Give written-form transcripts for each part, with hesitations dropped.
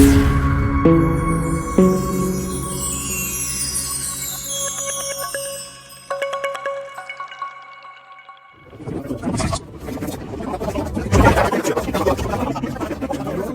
Hello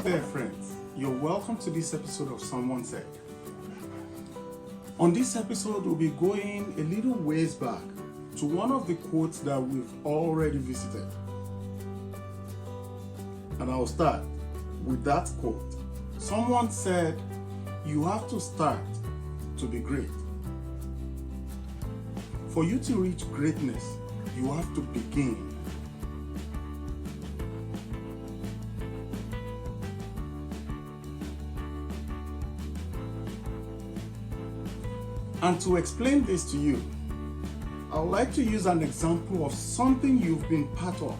there, friends. You're welcome to this episode of Someone Said. On this episode, we'll be going a little ways back to one of the quotes that we've already visited. And I'll start with that quote. Someone said, "You have to start to be great. For you to reach greatness, you have to begin." And to explain this to you, I would like to use an example of something you've been part of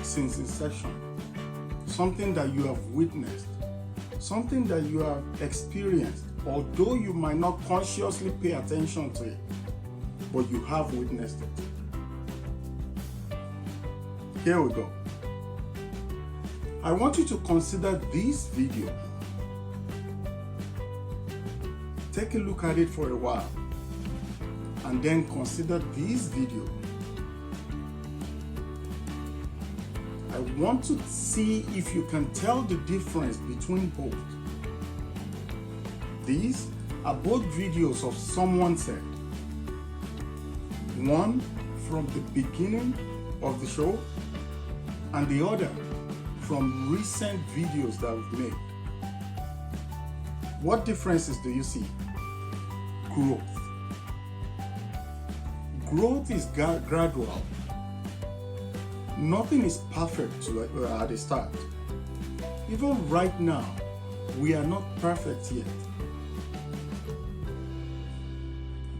since inception, something that you have witnessed, something that you have experienced, although you might not consciously pay attention to it, but you have witnessed it. Here we go. I want you to consider this video. Take a look at it for a while, and then consider this video. I want to see if you can tell the difference between both. These are both videos of Someone Said. One from the beginning of the show, and the other from recent videos that we've made. What differences do you see? Growth. Growth is gradual. Nothing is perfect at the start. Even right now, we are not perfect yet.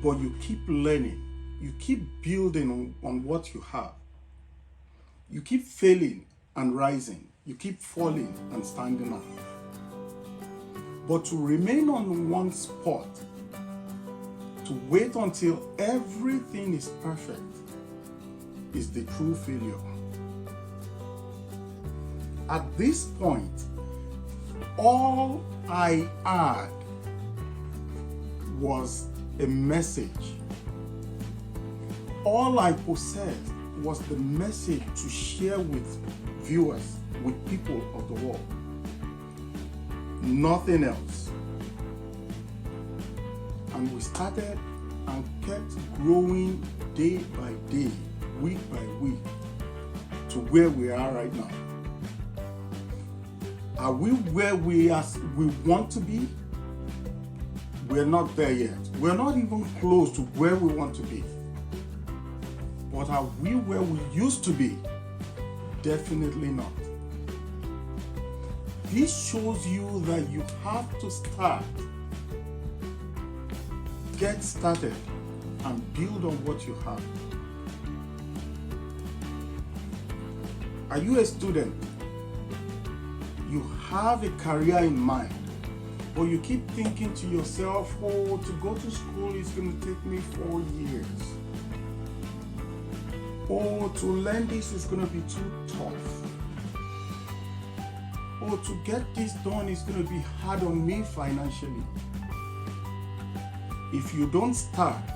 But you keep learning. You keep building on what you have. You keep failing and rising. You keep falling and standing up. But to remain on one spot, to wait until everything is perfect, is the true failure. At this point, all I had was a message. All I possessed was the message to share with viewers, with people of the world. Nothing else. And we started and kept growing day by day, week by week, to where we are right now. Are we where we want to be? We're not there yet. We're not even close to where we want to be. But are we where we used to be? Definitely not. This shows you that you have to start. Get started and build on what you have. Are you a student? You have a career in mind, but you keep thinking to yourself, oh, to go to school is going to take me 4 years. Oh, to learn this is going to be too tough. Oh, to get this done is going to be hard on me financially. If you don't start,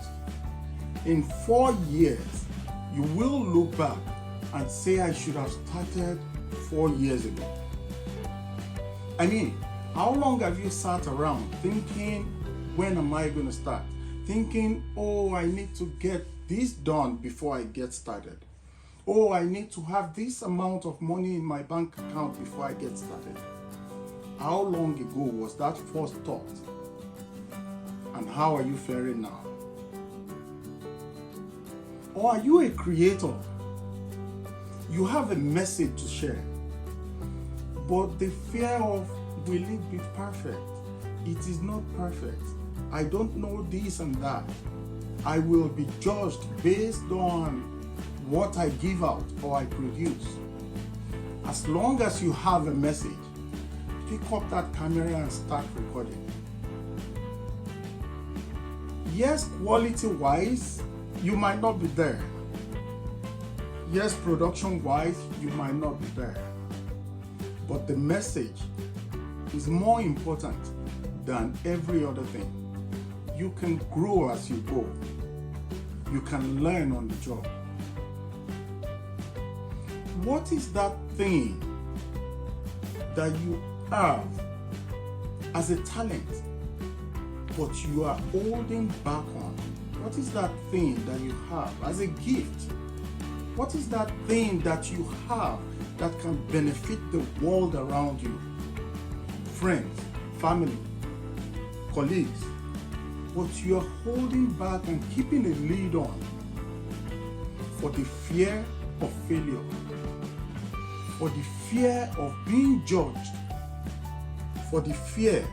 in 4 years, you will look back and say, I should have started 4 years ago. I mean, how long have you sat around thinking, when am I going to start? Thinking, oh, I need to get this done before I get started. Oh, I need to have this amount of money in my bank account before I get started. How long ago was that first thought? And how are you faring now? Or are you a creator? You have a message to share, but the fear of, will it be perfect? It is not perfect. I don't know this and that. I will be judged based on what I give out or I produce. As long as you have a message, pick up that camera and start recording. Yes, quality-wise, you might not be there. Yes, production-wise, you might not be there. But the message is more important than every other thing. You can grow as you go. You can learn on the job. What is that thing that you have as a talent, but you are holding back on? What is that thing that you have as a gift? What is that thing that you have that can benefit the world around you? Friends, family, colleagues. But you are holding back and keeping a lid on for the fear of failure, for the fear of being judged, for the fear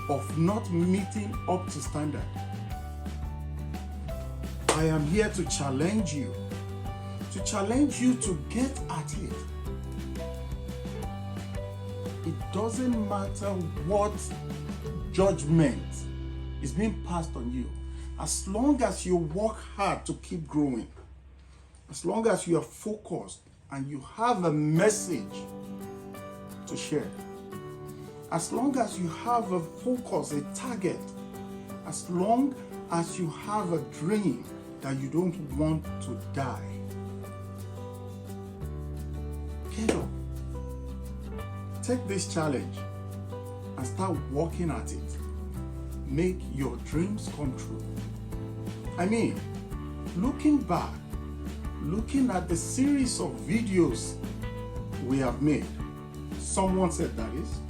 of not meeting up to standard. I am here to challenge you to get at it. It doesn't matter what judgment is being passed on you, as long as you work hard to keep growing, as long as you are focused and you have a message to share, as long as you have a focus, a target, as long as you have a dream that you don't want to die, get up. Take this challenge and start working at it. Make your dreams come true. I mean, looking back, looking at the series of videos we have made, someone said that is,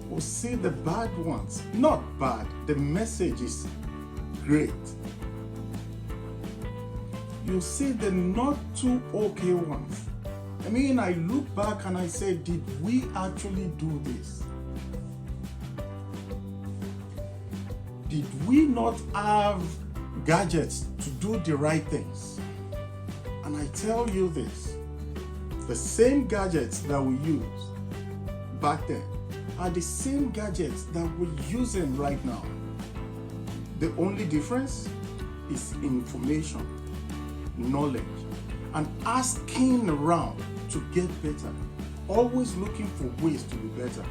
we'll see the bad ones. Not bad, the message is great. You'll see the not too okay ones. I mean, I look back and I say, did we actually do this? Did we not have gadgets to do the right things? And I tell you this, the same gadgets that we used back then are the same gadgets that we're using right now. The only difference is information, knowledge, and asking around to get better. Always looking for ways to be better.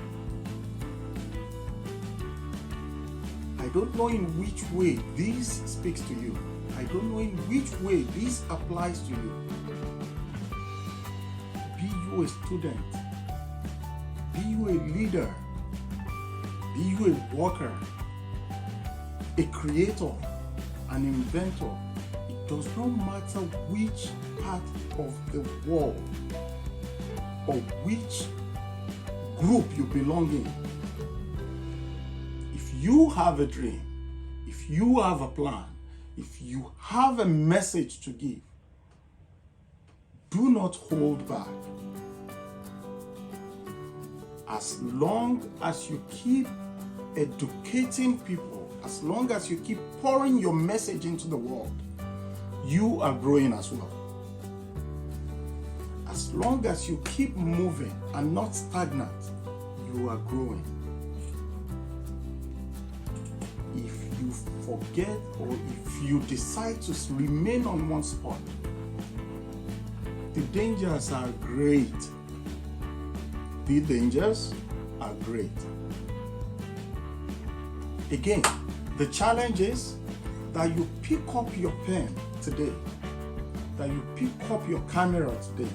I don't know in which way this speaks to you. I don't know in which way this applies to you. Be you a student. Be you a leader. Be you a worker, a creator, an inventor. It does not matter which part of the world or which group you belong in. If you have a dream, if you have a plan, if you have a message to give, do not hold back. As long as you keep educating people, as long as you keep pouring your message into the world, you are growing as well. As long as you keep moving and not stagnant, you are growing. If you forget or if you decide to remain on one spot, the dangers are great. The dangers are great. Again, the challenge is that you pick up your pen today, that you pick up your camera today,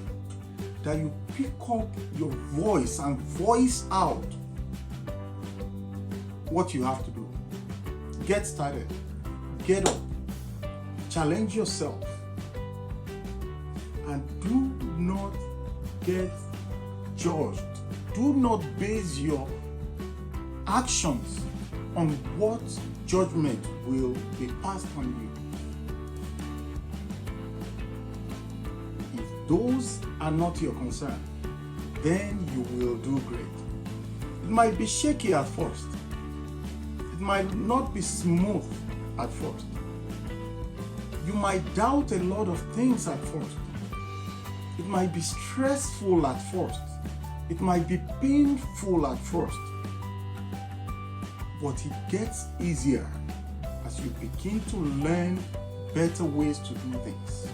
that you pick up your voice and voice out what you have to do. Get started. Get up. Challenge yourself. And do not get judged. Do not base your actions on what judgment will be passed on you. If those are not your concern, then you will do great. It might be shaky at first. It might not be smooth at first. You might doubt a lot of things at first. It might be stressful at first. It might be painful at first. But it gets easier as you begin to learn better ways to do things.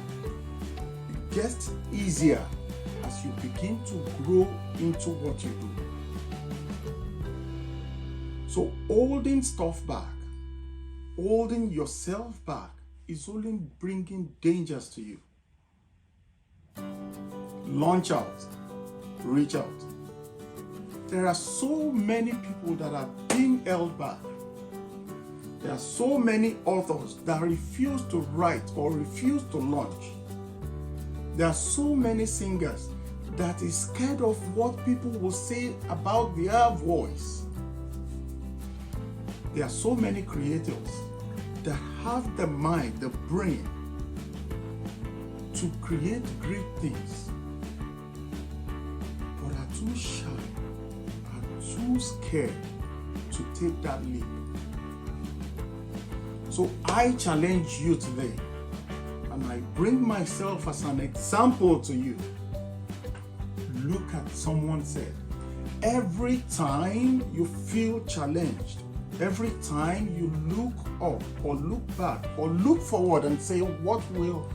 It gets easier as you begin to grow into what you do. So holding stuff back, holding yourself back is only bringing dangers to you. Launch out, reach out. There are so many people that are being held back. There are so many authors that refuse to write or refuse to launch. There are so many singers that is scared of what people will say about their voice. There are so many creators that have the mind, the brain to create great things, but are too shy, are too scared to take that leap. So I challenge you today, and I bring myself as an example to you. Look at someone said, every time you feel challenged, every time you look up or look back or look forward and say, what will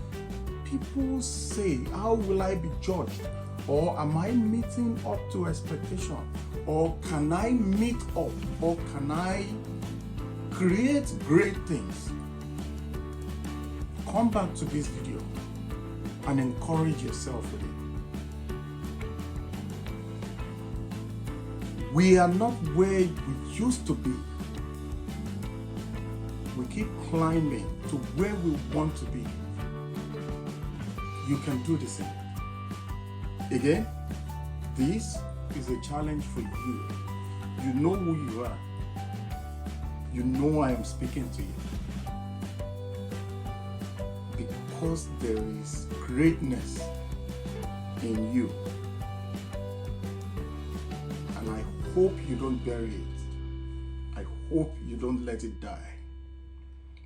people say? How will I be judged? Or am I meeting up to expectation? Or can I meet up? Or can I create great things? Come back to this video and encourage yourself with it. We are not where we used to be. We keep climbing to where we want to be. You can do the same. Again, this is a challenge for you. You know who you are. You know I am speaking to you. Because there is greatness in you. And I hope you don't bury it. I hope you don't let it die.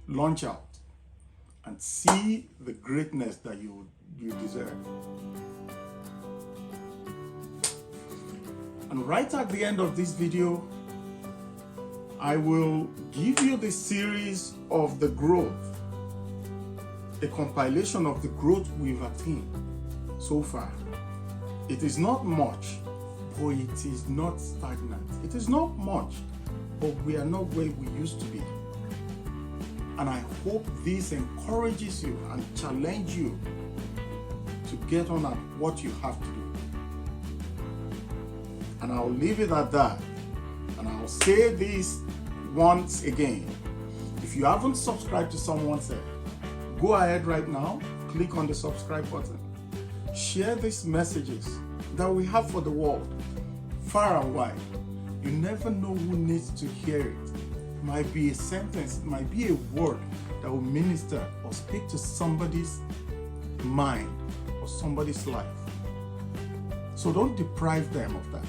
Launch out and see the greatness that you deserve. And right at the end of this video, I will give you the series of the growth, a compilation of the growth we've attained so far. It is not much, but it is not stagnant. It is not much, but we are not where we used to be. And I hope this encourages you and challenges you to get on at what you have to do. And I'll leave it at that. And I'll say this once again. If you haven't subscribed to Someone Said, go ahead right now, click on the subscribe button. Share these messages that we have for the world, far and wide. You never know who needs to hear it. It might be a sentence, it might be a word that will minister or speak to somebody's mind or somebody's life. So don't deprive them of that.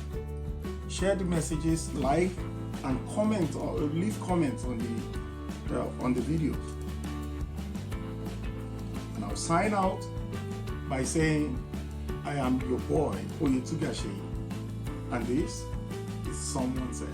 Share the messages, like, and comment or leave comments on the videos. And I'll sign out by saying, I am your boy, Oyetugaseyi, and this is Someone Said.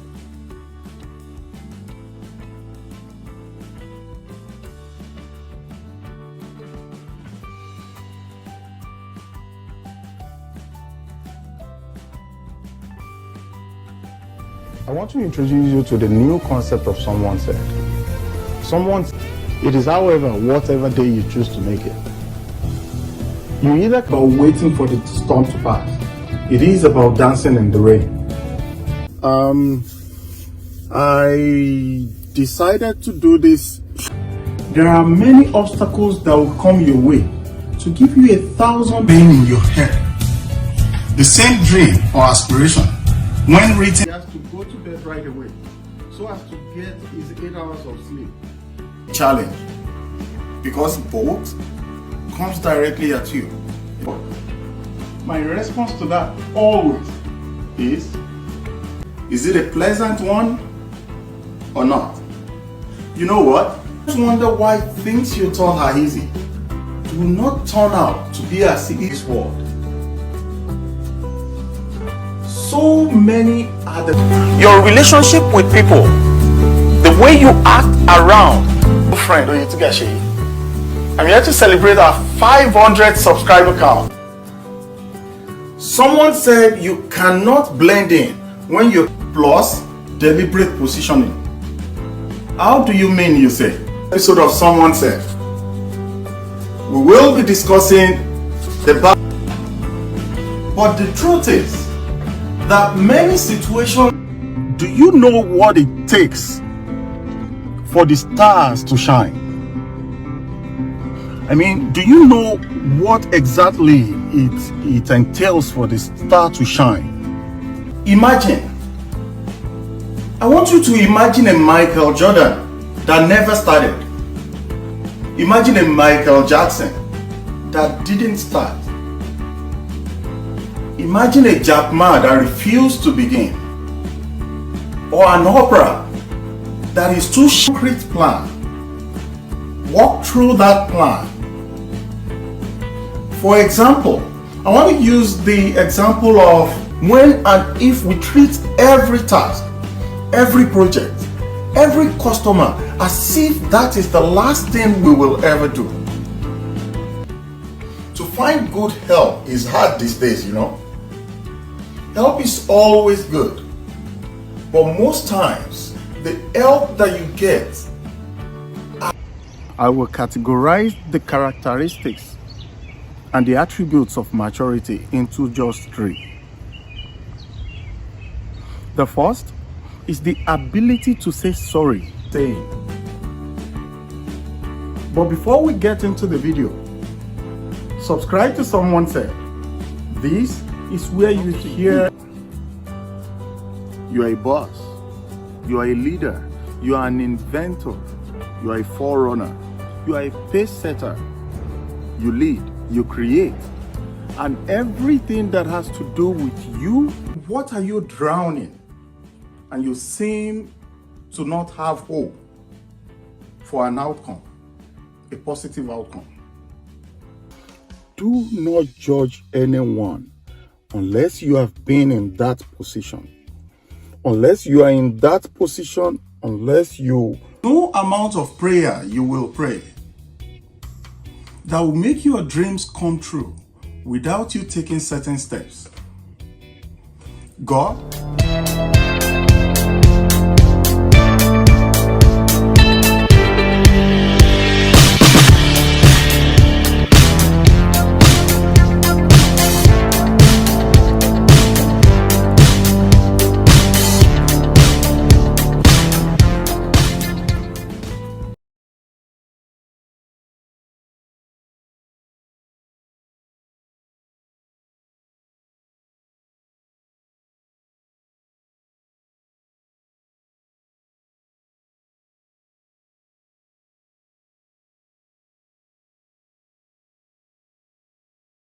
I want to introduce you to the new concept of Someone Said. It is, however, whatever day you choose to make it. You either are waiting for the storm to pass. It is about dancing in the rain. I decided to do this. There are many obstacles that will come your way to give you 1,000 pain in your head. The same dream or aspiration, when written, he has to go to bed right away so as to get his 8 hours of sleep. Challenge, because both comes directly at you. My response to that always is it a pleasant one or not? You know what? Just wonder why things you thought are easy do not turn out to be as easy as this world. So many are your relationship with people, the way you act around. Friend Oyetugaseyi, I'm here to celebrate our 500 subscriber count. Someone said you cannot blend in when you're plus deliberate positioning. How do you mean, you say? Episode of Someone Said. We will be discussing the but the truth is that many situations. Do you know what it takes for the stars to shine? I mean, do you know what exactly it entails for the star to shine? Imagine. I want you to imagine a Michael Jordan that never started. Imagine a Michael Jackson that didn't start. Imagine a Jack Ma that refused to begin. Or an opera that is too concrete plan. Walk through that plan. For example, I want to use the example of when and if we treat every task, every project, every customer as if that is the last thing we will ever do. To find good help is hard these days, you know. Help is always good, but most times the help that you get, I will categorize the characteristics and the attributes of maturity into just 3. The first is the ability to say sorry. But before we get into the video, subscribe to Someone Said. This is where you hear you are a boss, you are a leader, you are an inventor, you are a forerunner, you are a pace setter, you lead, you create, and everything that has to do with you. What are you drowning? And you seem to not have hope for an outcome, a positive outcome. Do not judge anyone unless you have been in that position. Unless you are in that position, unless you... No amount of prayer you will pray that will make your dreams come true without you taking certain steps. God